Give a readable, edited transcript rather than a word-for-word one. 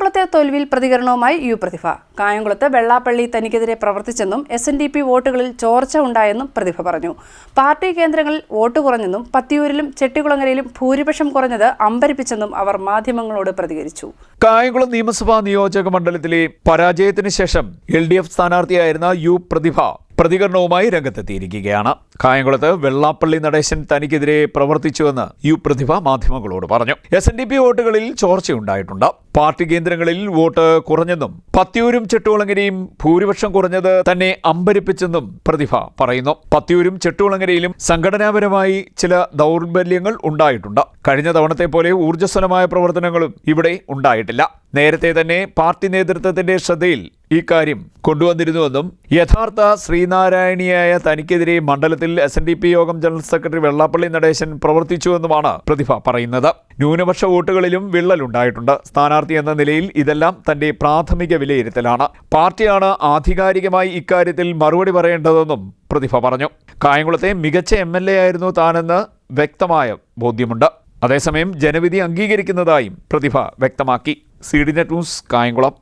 കായംകുളത്തെ തോൽവിയിൽ പ്രതികരണവുമായി യു പ്രതിഭ. കായംകുളത്ത് വെള്ളാപ്പള്ളി തനിക്കെതിരെ പ്രവർത്തിച്ചെന്നും SNDP വോട്ടുകളിൽ ചോർച്ച ഉണ്ടായെന്നും പ്രതിഭ പറഞ്ഞു. പാർട്ടി കേന്ദ്രങ്ങളിൽ വോട്ട് കുറഞ്ഞെന്നും പത്തിയൂരിലും ചെട്ടികുളങ്ങരയിലും ഭൂരിപക്ഷം കുറഞ്ഞത് അമ്പരിപ്പിച്ചെന്നും അവർ മാധ്യമങ്ങളോട് പ്രതികരിച്ചു. കായംകുളം നിയമസഭാ നിയോജക മണ്ഡലത്തിലെ പരാജയത്തിന് ശേഷം LDF സ്ഥാനാർത്ഥിയായിരുന്ന യു പ്രതിഭ പ്രതികരണവുമായി രംഗത്തെത്തിയിരിക്കുകയാണ്. കായംകുളത്ത് വെള്ളാപ്പള്ളി നടേശൻ തനിക്കെതിരെ പ്രവർത്തിച്ചുവെന്ന് യു പ്രതിഭ മാധ്യമങ്ങളോട് പറഞ്ഞു. SNDP വോട്ടുകളിൽ ചോർച്ചയുണ്ടായിട്ടുണ്ട്. പാർട്ടി കേന്ദ്രങ്ങളിൽ വോട്ട് കുറഞ്ഞെന്നും പത്തിയൂരും ചെട്ടുകുളങ്ങരയും ഭൂരിപക്ഷം കുറഞ്ഞത് തന്നെ അമ്പരിപ്പിച്ചെന്നും പ്രതിഭ പറയുന്നു. പത്തിയൂരും ചെട്ടുകുളങ്ങരയിലും സംഘടനാപരമായി ചില ദൗർബല്യങ്ങൾ ഉണ്ടായിട്ടുണ്ട്. കഴിഞ്ഞ തവണത്തെ പോലെ ഊർജ്ജസ്വലമായ പ്രവർത്തനങ്ങളും ഇവിടെ ഉണ്ടായിട്ടില്ല. നേരത്തെ തന്നെ പാർട്ടി നേതൃത്വത്തിന്റെ ശ്രദ്ധയിൽ ഈ കാര്യം കൊണ്ടുവന്നിരുന്നുവെന്നും യഥാർത്ഥ ശ്രീനാരായണിയായ തനിക്കെതിരെ മണ്ഡലത്തിൽ SNDP യോഗം ജനറൽ സെക്രട്ടറി വെള്ളാപ്പള്ളി നടേശൻ പ്രവർത്തിച്ചുവെന്നുമാണ് പ്രതിഭ പറയുന്നത്. ന്യൂനപക്ഷ വോട്ടുകളിലും വിള്ളലുണ്ടായിട്ടുണ്ട്. സ്ഥാനാർത്ഥി എന്ന നിലയിൽ ഇതെല്ലാം തന്റെ പ്രാഥമിക വിലയിരുത്തലാണ്. പാർട്ടിയാണ് ആധികാരികമായി ഇക്കാര്യത്തിൽ മറുപടി പറയേണ്ടതെന്നും പ്രതിഭ പറഞ്ഞു. കായംകുളത്തെ മികച്ച MLA ആയിരുന്നു താനെന്ന് വ്യക്തമായ ബോധ്യമുണ്ട്. അതേസമയം ജനവിധി അംഗീകരിക്കുന്നതായും പ്രതിഭ വ്യക്തമാക്കി. CDNet news, Kayamkulam.